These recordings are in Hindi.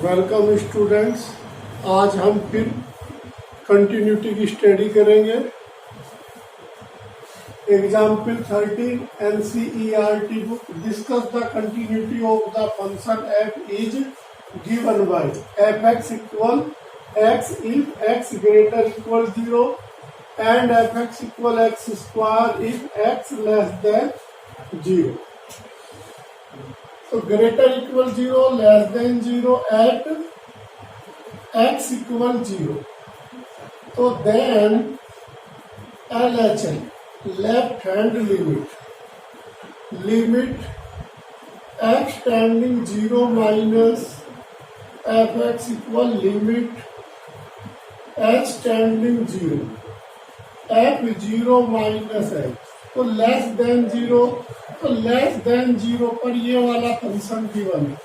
Welcome students. आज हम फिर कंटिन्यूटी की स्टडी करेंगे। Example 13 NCERT book discuss the continuity of the function f is given by fx equal x if x greater equal 0 and fx equal x square if x less than 0। तो greater equal 0 less than 0 at x equal 0। तो then LHL left hand limit x tending 0 minus fx equal limit h tending 0 f0 minus h। तो लेस देन 0, तो लेस देन 0 पर ये वाला फंक्शन गिवन है।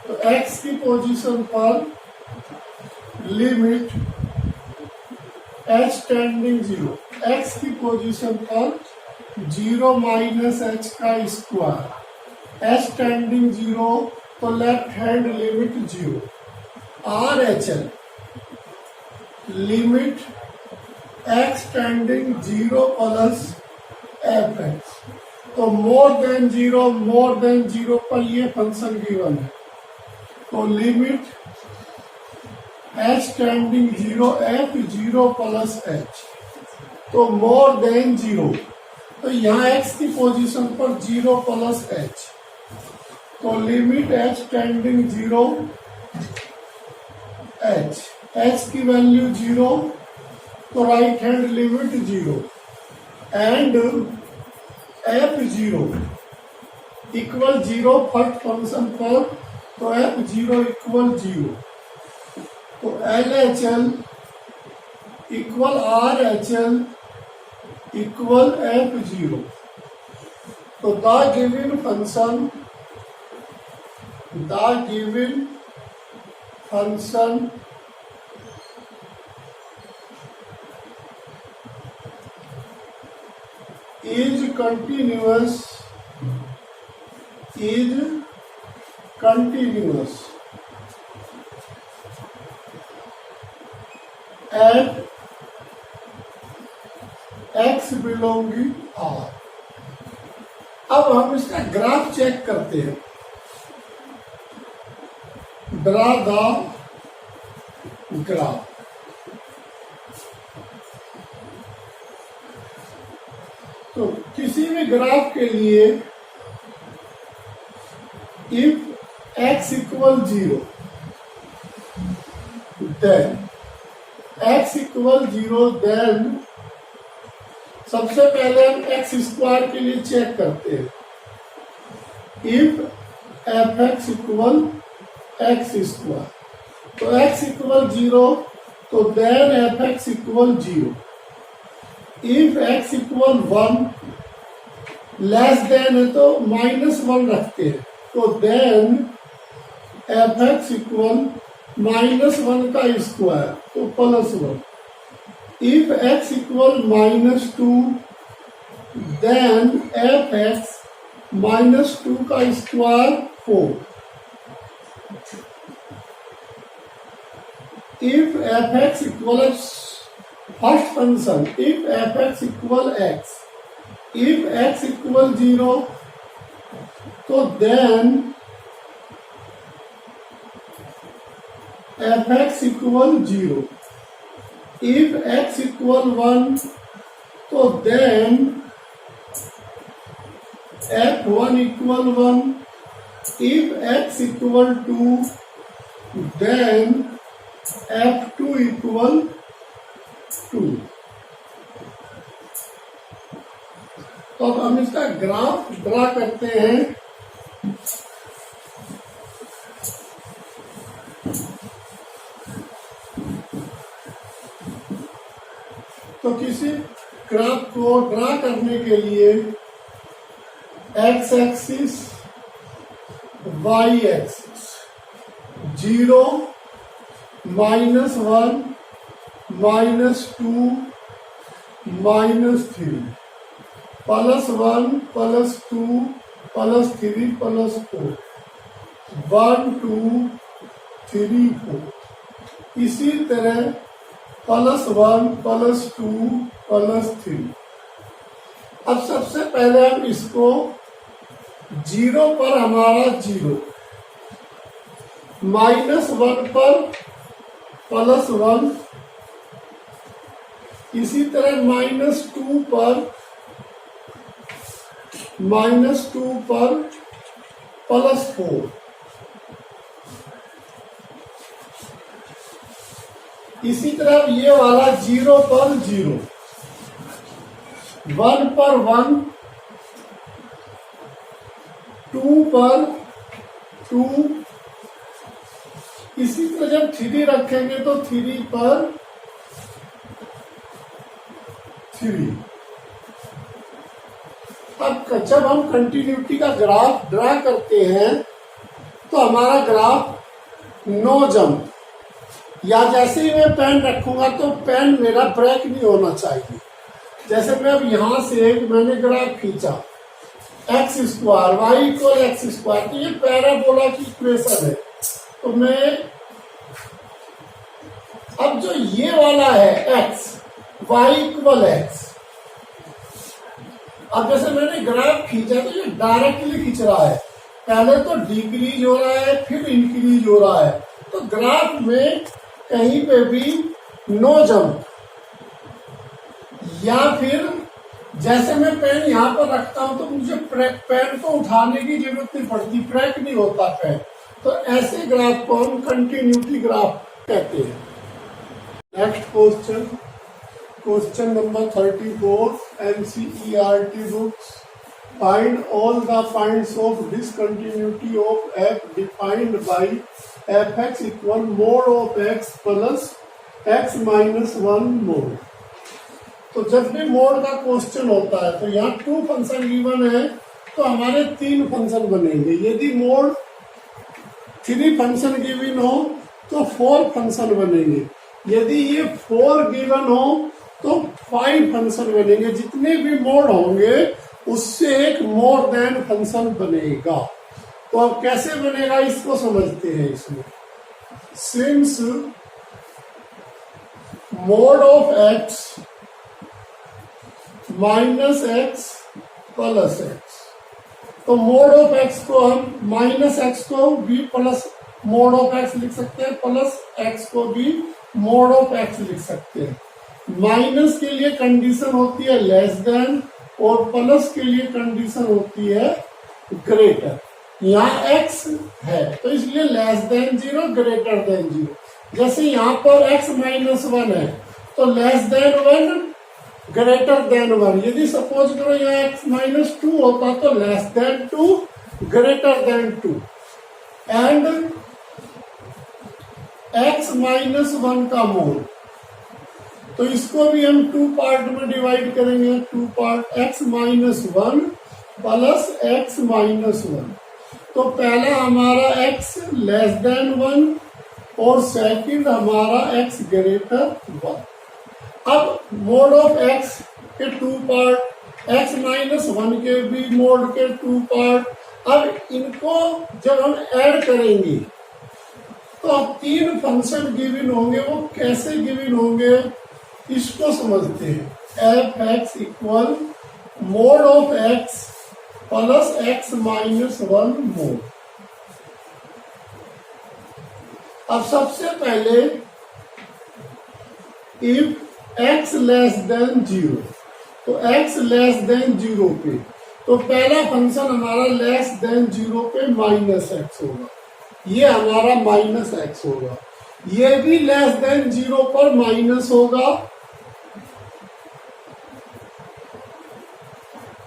तो x की पोजीशन पर लिमिट h टेंडिंग 0, x की पोजीशन पर 0 माइनस h का स्क्वायर, h टेंडिंग 0, तो left hand limit 0। RHL limit x tending 0 plus fx। तो मोर देन 0 पर ये फंक्शन गिवन है। तो limit h tending 0 f0 plus h। तो मोर देन 0, तो यहाँ x की पोजीशन पर 0 प्लस h। तो लिमिट h टेंडिंग 0 h की वैल्यू 0, तो right hand limit 0 and f0 equal 0 first function पर, तो f0 इक्वल 0। तो LHL equal RHL equal f0। तो the given function is continuous at x belonging R। अब हम इसका ग्राफ चेक करते हैं। Draw the graph. तो किसी भी ग्राफ के लिए इफ x इक्वल 0 देन सबसे पहले हम x स्क्वायर के लिए चेक करते हैं। If fx equal x square, तो x इक्वल 0, तो then fx equal 0। If x equal 1 less than है तो -1 रखते हैं, तो देन fx इक्वल -1 का स्क्वायर, तो +1। If x equal -2 then fx -2 का square 4। If fx equal first function, if fx equal x, if x equal 0, तो then fx equal 0। If x equal 1, तो then f1 equal 1। If x equal 2, then f2 equal 2। तो अब हम इसका ग्राफ ड्रा करते हैं। तो किसी ग्राफ को ड्रा करने के लिए x एक्सिस, y एक्सिस 0, -1, -2, -3, +1, +2, +3, +4, 1, 2, 3 4। इसी तरह +1 +2 +3। अब सबसे पहले हम इसको 0 पर हमारा 0, -1 पर +1, इसी तरह -2 पर +4, इसी तरह ये वाला 0 पर 0, 1 पर 1, 2 पर 2, इसी तरह जब 3 रखेंगे तो 3 पर 3। अब जब हम कंटिन्यूटी का ग्राफ ड्रा करते हैं तो हमारा ग्राफ नो जंप, या जैसे ही मैं पेन रखूंगा तो पेन मेरा ब्रेक नहीं होना चाहिए। जैसे मैं अब यहां से मैंने ग्राफ खींचा x², y = x², तो ये पैराबोला की इक्वेशन है। तो मैं अब जो ये वाला है x, y = x, अब जैसे मैंने ग्राफ खींचा तो ये डायरेक्टली खींच रहा है, पहले तो डिक्रीज हो रहा है फिर इंक्रीज हो रहा है। तो ग्राफ में कहीं पे भी नो जंप, या फिर जैसे मैं पेन यहाँ पर रखता हूं तो मुझे पेन को उठाने की जरूरत नहीं पड़ती, ब्रेक नहीं होता पेन। तो ऐसे ग्राफ को हम कंटिन्यूटी ग्राफ कहते हैं। Next question number 34, NCERT books. Find all the points of discontinuity of f defined by fx = mod of x plus x - 1 mod। तो जब भी मोड का क्वेश्चन होता है तो यहाँ 2 फंक्शन गिवन है तो हमारे 3 फंक्शन बनेंगे। यदि मोड 3 फंक्शन गिवन हो तो 4 फंक्शन बनेंगे। यदि ये 4 गिवन हो तो 5 फंक्शन बनेंगे। जितने भी मोड होंगे उससे एक मोर देन फंक्शन बनेगा। तो अब कैसे बनेगा इसको समझते हैं। इसमें since mode of x -x + x, तो मोड ऑफ x को हम -x को भी प्लस मोड ऑफ x लिख सकते हैं, प्लस x को भी मोड ऑफ x लिख सकते हैं। माइनस के लिए कंडीशन होती है लेस देन और प्लस के लिए कंडीशन होती है ग्रेटर। यहाँ x है तो इसलिए लेस देन 0 ग्रेटर देन 0। जैसे यहाँ पर x -1 है तो लेस देन 1 ग्रेटर देन 1। यदि सपोज करो यहाँ x -2 होता तो less then 2 greater than 2। And x -1 का मोड, तो इसको भी हम 2 पार्ट में डिवाइड करेंगे। 2 पार्ट x -1 प्लस x -1। तो पहला हमारा x लेस देन 1 और सेकंड हमारा x ग्रेटर 1। अब मोड ऑफ x के 2 पार्ट, x -1 के भी मोड के 2 पार्ट। अब इनको जब हम ऐड करेंगे तो अब 3 फंक्शन गिवन होंगे। वो कैसे गिवन होंगे इसको समझते हैं। fx = mod of x plus x - 1 mod। अब सबसे पहले इफ x <0, तो x <0 पे, तो पहला फंक्शन हमारा <0 पे -x होगा, ये हमारा -x होगा। ये भी <0 पर माइनस होगा।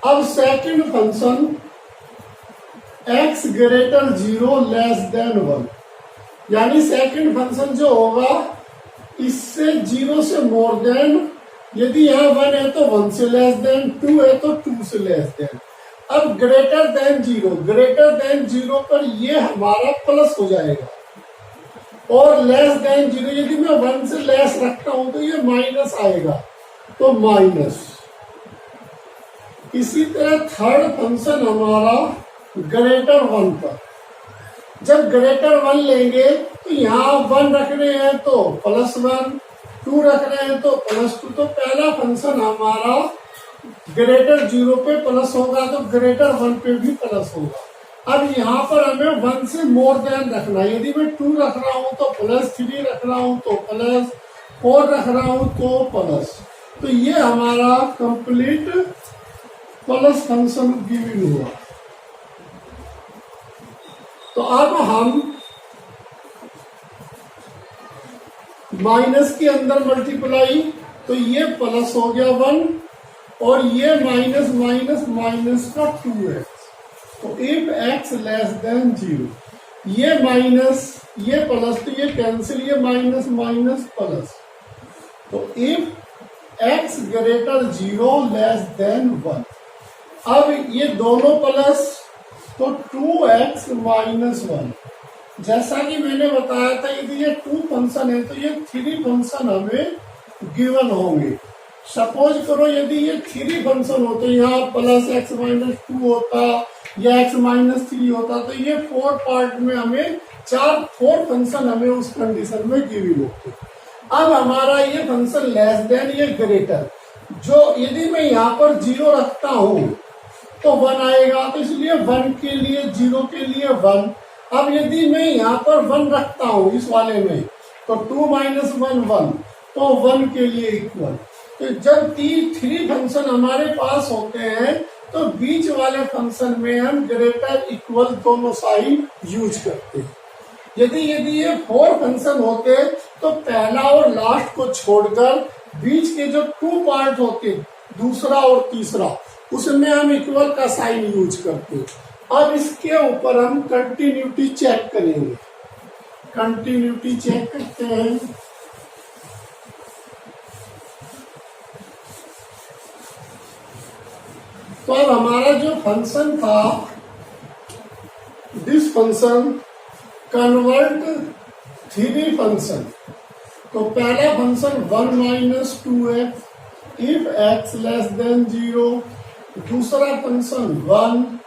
अब second function x greater 0 less then 1, यानी सेकंड फंक्शन जो होगा इससे 0 से मोर देन, यदि यहाँ 1 है तो 1 से लेस देन, 2 है तो 2 से लेस देन। अब ग्रेटर देन 0 पर ये हमारा प्लस हो जाएगा, और लेस देन 0 यदि मैं 1 से लेस रखता हूं तो ये माइनस आएगा, तो माइनस। इसी तरह थर्ड फंक्शन हमारा ग्रेटर 1 पर, जब ग्रेटर 1 लेंगे तो यहाँ 1 रख रहे हैं तो +1, 2 रख रहे हैं तो +2। तो पहला फंक्शन हमारा ग्रेटर 0 पे प्लस होगा तो ग्रेटर 1 पे भी प्लस होगा। अब यहाँ पर हमें 1 से मोर देन रखना है। यदि मैं 2 रख रहा हूँ तो +3 रख रहा हूँ तो +4 रख रहा हूँ तो प्लस। तो ये हमारा कंप्लीट प्लस फंक्शन गिवन हुआ। तो अब हम माइनस के अंदर मल्टीप्लाई, तो ये प्लस हो गया 1 और ये माइनस माइनस माइनस का 2x। तो इफ x लेस देन 0, ये माइनस ये प्लस, तो ये कैंसिल, ये माइनस माइनस प्लस। तो if x greater 0 less then 1, अब ये दोनों प्लस तो 2x माइनस 1। जैसा कि मैंने बताया था यदि ये 2 फंक्शन है तो ये 3 फंक्शन हमें गिवन होंगे। सपोज करो यदि ये 3 फंक्शन होते, यहाँ +x माइनस 2 होता या x माइनस 3 होता, तो ये 4 पार्ट में हमें 4 फंक्शन हमें उस कंडीशन में गिवन होते। अब हमारा ये फंक्शन लेस देन ये ग्रेटर, जो यदि मैं यहाँ पर 0 रखता हूँ तो 1 आएगा, तो इसलिए 1 के लिए 0 के लिए 1। अब यदि मैं यहाँ पर 1 रखता हूँ इस वाले में तो 2 माइनस 1 1, तो 1 के लिए इक्वल। तो जब 3 फंक्शन हमारे पास होते हैं तो बीच वाले फंक्शन में हम ग्रेटर इक्वल दोनों साइन यूज करते हैं। यदि ये 4 फंक्शन होते तो पहला और लास्ट को छोड़कर बीच के जो 2 पार्ट होते, दूसरा और तीसरा, उसमें हम इक्वल का साइन यूज करते हैं। अब इसके ऊपर हम कंटिन्यूटी चेक करेंगे। कंटिन्यूटी चेक करते हैं। तो अब हमारा जो फंक्शन था, दिस फंक्शन कन्वर्ट 3 फंक्शन। तो पहला function 1 minus 2x if x less than 0, दूसरा function 1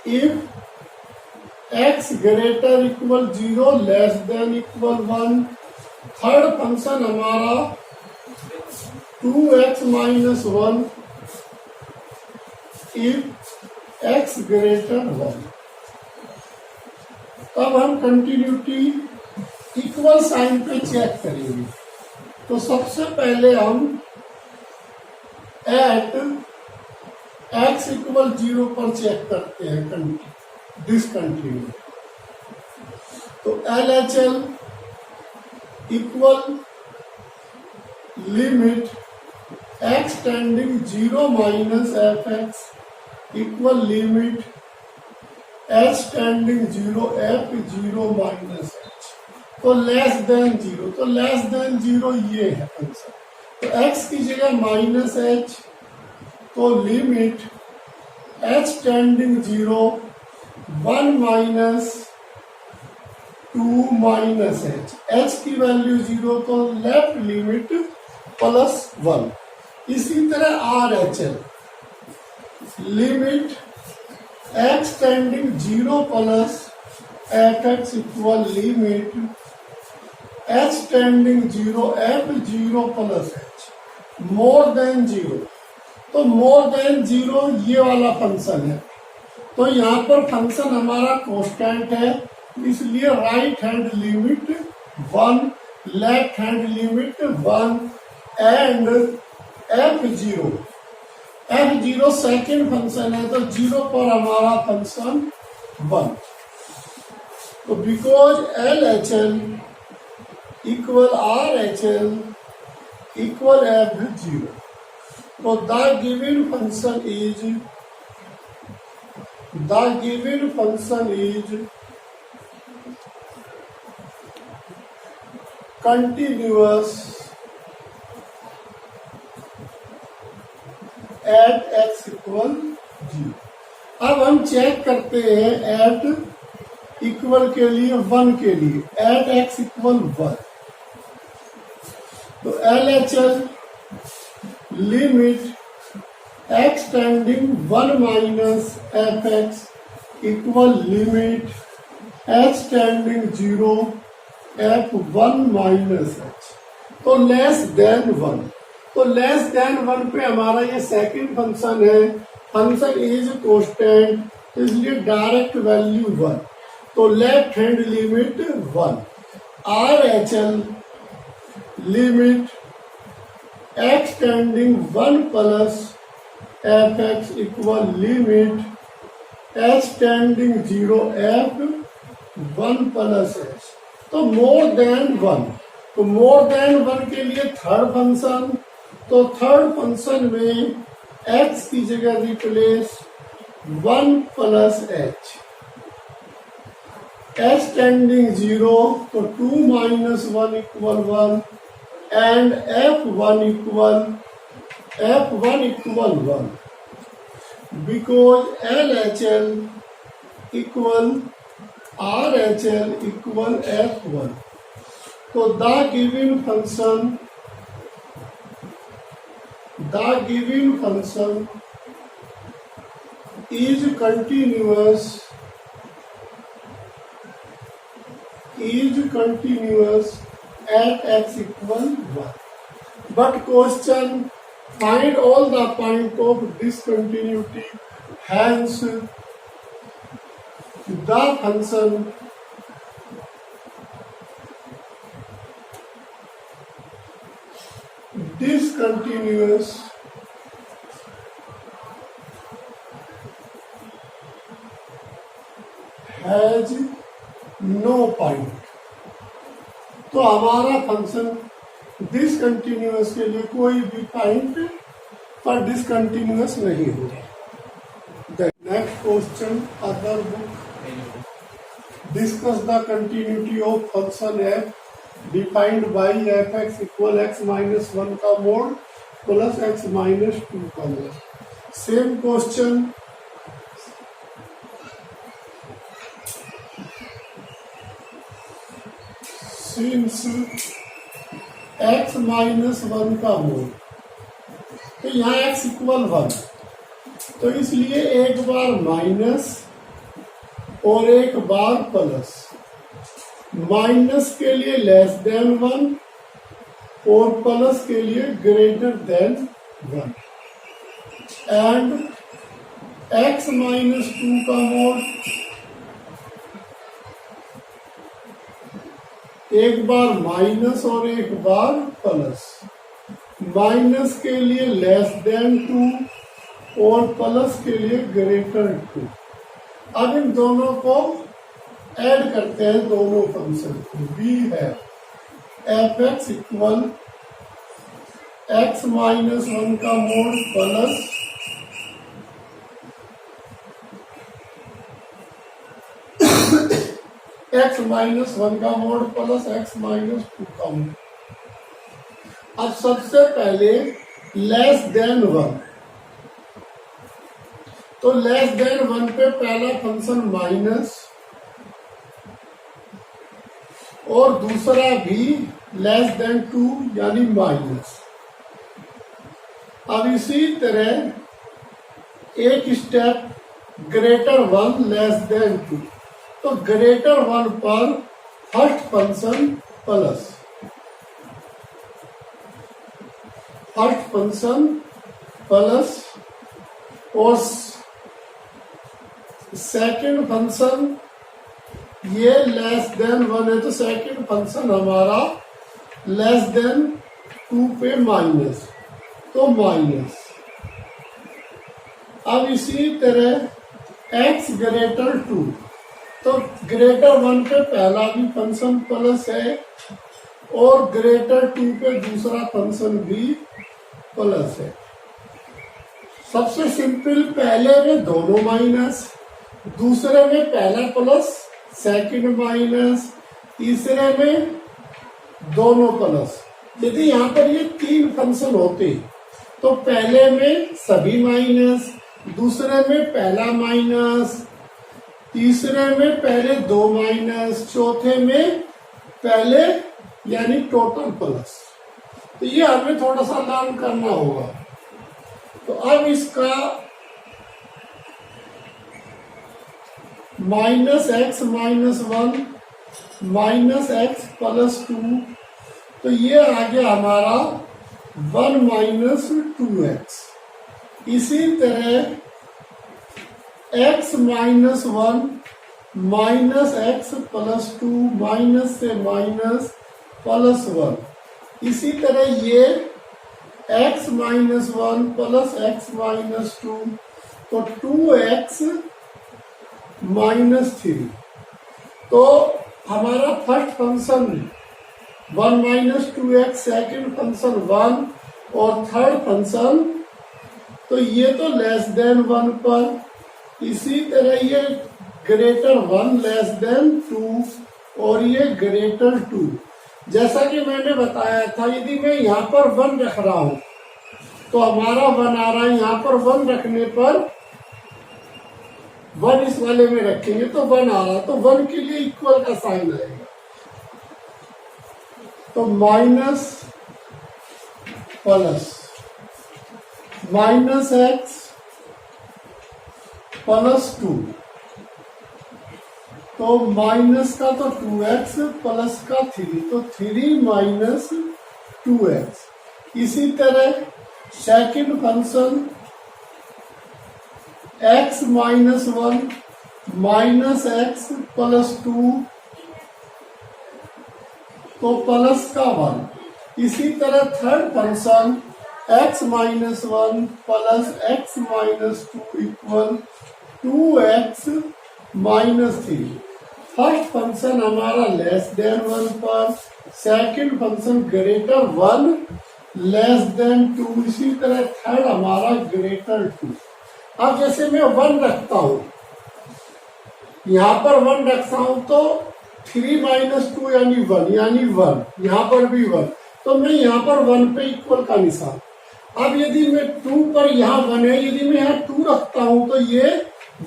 if x greater equal 0 less than equal 1, third function हमारा 2x minus 1 if x greater 1। तब हम कंटिन्यूटी इक्वल साइन पे चेक करेंगे। तो सबसे पहले हम एट x इक्वल 0 पर चेक करते हैं डिसकंटिन्यू। तो LHL equal limit x tending 0 minus fx equal limit h tending 0 f0 minus h। तो लेस देन 0, तो लेस देन 0 ये है आंसर। तो x की जगह माइनस h, तो limit h tending 0 1 minus 2 minus h की वैल्यू 0, तो लेफ्ट लिमिट +1। इसी तरह RHL limit x tending 0 plus fx equal limit h tending 0 f0 plus h more than 0। तो मोर देन 0 ये वाला फंक्शन है। तो यहाँ पर फंक्शन हमारा कांस्टेंट है, इसलिए right hand limit 1, left hand limit 1 and f0 second function है, तो 0 पर हमारा फंक्शन 1। तो because LHL equal RHL equal f0, तो the given function is continuous at x equal 0। अब हम चेक करते हैं एट इक्वल के लिए 1 के लिए, एट x इक्वल 1। तो LHL limit x tending 1 minus fx equal limit h tending zero f one minus h, तो लेस देन वन। तो लेस देन वन पे हमारा ये सेकंड फंक्शन है, फंक्शन इज कांस्टेंट इसलिए डायरेक्ट वैल्यू वन, तो left hand limit one. Are H L limit x tending one plus F x equal limit h tending zero f one plus H, तो मोर देन वन। तो मोर देन वन के लिए थर्ड फंक्शन, तो थर्ड फंक्शन में x की जगह replace one plus h, h tending zero, तो two minus one equal one and f one equal one because L H L equal R H L equal f one. तो the given function is continuous at x equal 1. But question, find all the point of discontinuity, hence the function discontinuous has no point। तो हमारा फंक्शन डिसकंटिन्यूअस के लिए कोई भी पॉइंट पर डिसकंटिन्यूअस नहीं होगा। Next question, other book, discuss the continuity of function f defined by f x equal x minus one का mod plus x minus two का mod. Same question, since x minus one का मोड, तो यहाँ एक्स इक्वल वन, तो इसलिए एक बार माइनस और एक बार प्लस। माइनस के लिए लेस देन वन और प्लस के लिए greater than one, and x minus two का मोड एक बार माइनस और एक बार प्लस। माइनस के लिए लेस देन टू और प्लस के लिए ग्रेटर टू। अब इन दोनों को ऐड करते हैं, दोनों फंक्शन को। बी है f x equal x minus one का mod plus x minus one का mod plus x minus two का मोड। अब सबसे पहले लेस देन वन, तो लेस देन वन पे पहला फंक्शन माइनस और दूसरा भी लेस देन टू यानी माइनस। अब इसी तरह एक step greater one less than two, तो ग्रेटर वन पर first function plus, first function plus और सेकंड फंक्शन ये लेस देन वन है, तो सेकंड फंक्शन हमारा लेस देन टू पे माइनस, तो माइनस। अब इसी तरह x ग्रेटर टू, तो ग्रेटर वन पे पहला भी फंक्शन प्लस है और ग्रेटर टू पे दूसरा फंक्शन भी प्लस है। सबसे सिंपल, पहले में दोनों माइनस, दूसरे में पहला प्लस सेकंड माइनस, तीसरे में दोनों प्लस। यदि यहाँ पर ये तीन फंक्शन होते तो पहले में सभी माइनस, दूसरे में पहला माइनस, तीसरे में पहले दो माइनस, चौथे में पहले यानी टोटल प्लस। तो ये हमें थोड़ा सा लर्न करना होगा। तो अब इसका minus x minus one minus x plus two, तो ये आ गया हमारा वन माइनस टू एक्स। इसी तरह x minus one minus x plus two, minus से माइनस प्लस वन। इसी तरह ये x minus one plus x minus two, तो टू एक्स माइनस थ्री। तो हमारा first function one minus two x, second function one और थर्ड फंक्शन, तो ये तो लेस देन वन पर। इसी तरह ये greater one less than two और ये ग्रेटर टू। जैसा कि मैंने बताया था, यदि मैं यहाँ पर वन रख रहा हूं तो हमारा वन आ रहा है, यहाँ पर वन रखने पर वन इस वाले में रखेंगे तो वन आ रहा, तो वन के लिए इक्वल का साइन आएगा। तो minus plus minus x plus two, तो माइनस का तो टू एक्स प्लस का थ्री, तो थ्री माइनस टू एक्स। इसी तरह second function x minus one minus x plus two, तो प्लस का वन। इसी तरह third function x minus one plus x minus two equal to x minus three. First function हमारा लेस देन वन पर, second function greater one less than two, इसी तरह थर्ड हमारा ग्रेटर टू। अब जैसे मैं वन रखता हूं, यहां पर वन रखता हूं तो थ्री माइनस टू यानी वन, यहां पर भी वन, तो मैं यहां पर वन पे इक्वल का निशान। अब यदि मैं टू पर यहाँ वन है, यदि मैं यहाँ टू रखता हूं तो ये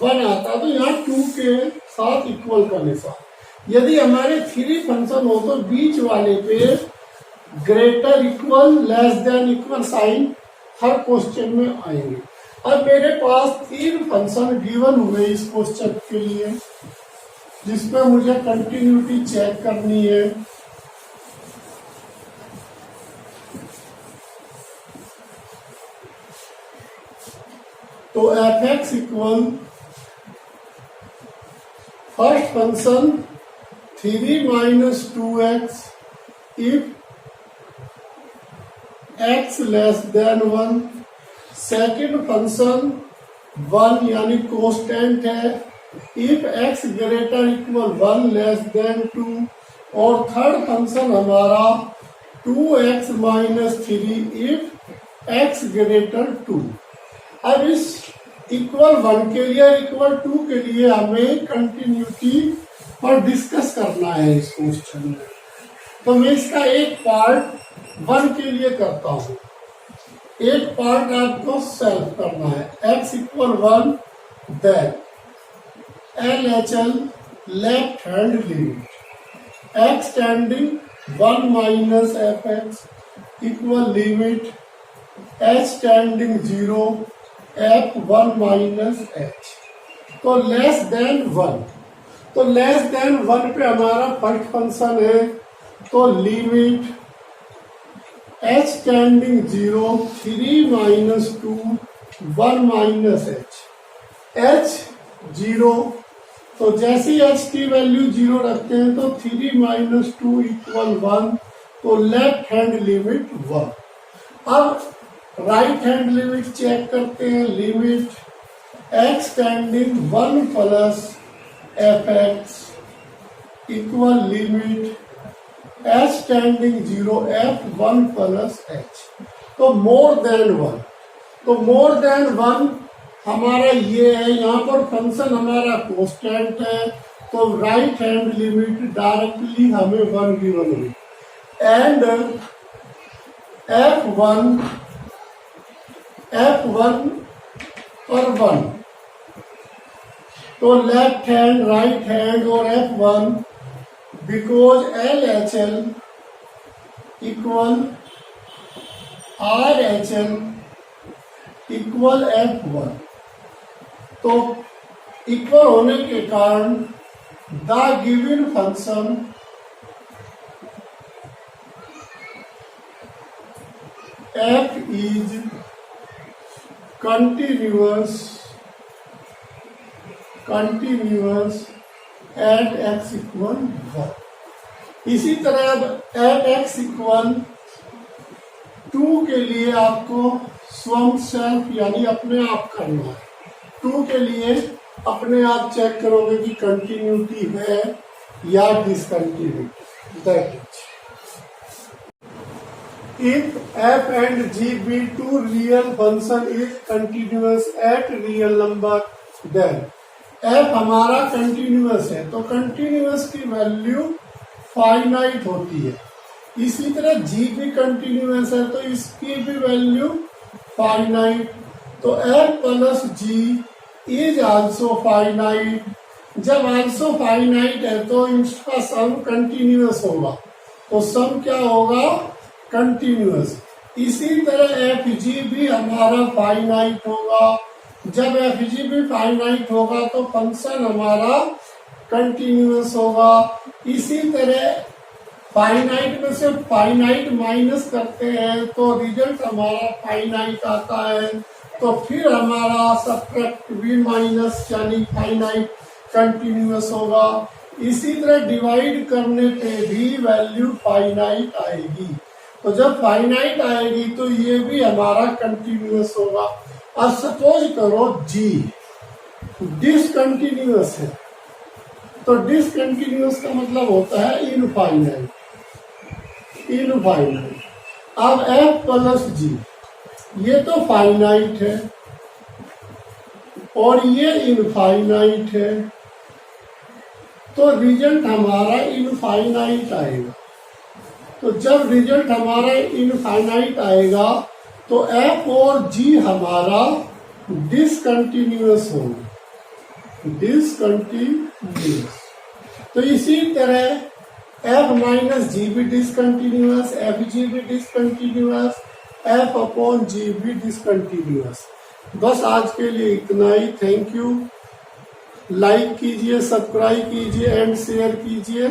वन आता, तो यहाँ टू के साथ इक्वल का निशान। यदि हमारे थ्री फंक्शन हो तो बीच वाले पे greater equal less than equal sign हर क्वेश्चन में आएंगे। अब मेरे पास तीन फंक्शन गिवन हुए इस क्वेश्चन के लिए, जिसमें मुझे कंटिन्यूटी चेक करनी है। तो f x equal first function three minus two x if x less than one, second function one यानी कांस्टेंट है if x greater equal one less than two, और थर्ड फंक्शन हमारा two x minus three if x greater two. अब इस इक्वल वन के लिए इक्वल टू के लिए हमें कंटिन्यूटी पर डिस्कस करना है इस क्वेश्चन में। तो मैं इसका एक पार्ट वन के लिए करता हूं, एक पार्ट आपको सॉल्व करना है। X equal one, then LHL left hand limit x tending one minus f x equal limit h tending zero f one minus h. तो लेस देन वन, तो लेस देन वन पे हमारा फर्स्ट फंक्शन है, तो limit h tending zero three minus two one minus h, h zero, तो जैसे एच की वैल्यू जीरो रखते हैं तो three minus two equal one, तो लेफ्ट हैंड लिमिट वन। अब राइट हैंड लिमिट चेक करते हैं, limit x tending one plus F x equal limit h tending zero f one plus H. तो मोर देन वन, तो मोर देन वन हमारा ये है, यहाँ पर फंक्शन हमारा कांस्टेंट है, तो राइट हैंड लिमिट डायरेक्टली हमें वन गिवन हुई, एंड एफ वन पर वन, तो लेफ्ट हैंड राइट हैंड और F one, because LHL equal RHL equal F1। तो इक्वल होने के कारण the given function f is continuous at x equal 1। इसी तरह अब एट x इक्वल 2 के लिए आपको स्वयं सेल्फ यानी अपने आप करना है। 2 के लिए अपने आप चेक करोगे कि कंटिन्यूटी है या discontinuity. That is if f and g be two real function is continuous at real number, then f हमारा कंटिन्यूअस है तो कंटिन्यूअस की वैल्यू फाइनाइट होती है। इसी तरह g भी कंटिन्यूअस है तो इसकी भी वैल्यू फाइनाइट। तो f plus g is also finite. जब आल्सो फाइनाइट है तो इसका सम कंटिन्यूअस होगा, तो सम क्या होगा? कंटिन्यूअस। इसी तरह एफ जी भी हमारा फाइनाइट होगा। जब एफ जी भी फाइनाइट होगा तो फंक्शन हमारा कंटिन्यूअस होगा। इसी तरह फाइनाइट में से फाइनाइट माइनस करते हैं तो रिजल्ट हमारा फाइनाइट आता है, तो फिर हमारा सब्ट्रैक्ट भी माइनस यानी फाइनाइट कंटिन्यूअस होगा। इसी तरह डिवाइड करने पे भी वैल्यू फाइनाइट आएगी, तो जब फाइनाइट आएगी तो ये भी हमारा कंटिन्यूअस होगा। अब सपोज करो g डिसकंटिन्यूअस है, तो डिसकंटिन्यूअस का मतलब होता है इनफाइनाइट। अब f प्लस g ये तो फाइनाइट है और ये इनफाइनाइट है, तो रिजल्ट हमारा इनफाइनाइट आएगा। तो जब रिजल्ट हमारा इनफाइनाइट आएगा तो f और g हमारा डिसकंटिन्यूअस होगा, डिसकंटिन्यूअस। तो इसी तरह f माइनस जी भी डिसकंटिन्यूअस, एफ जी भी डिसकंटिन्यूअस, f अपॉन जी भी डिसकंटिन्यूअस। बस आज के लिए इतना ही। Thank you. लाइक कीजिए, सब्सक्राइब कीजिए एंड शेयर कीजिए।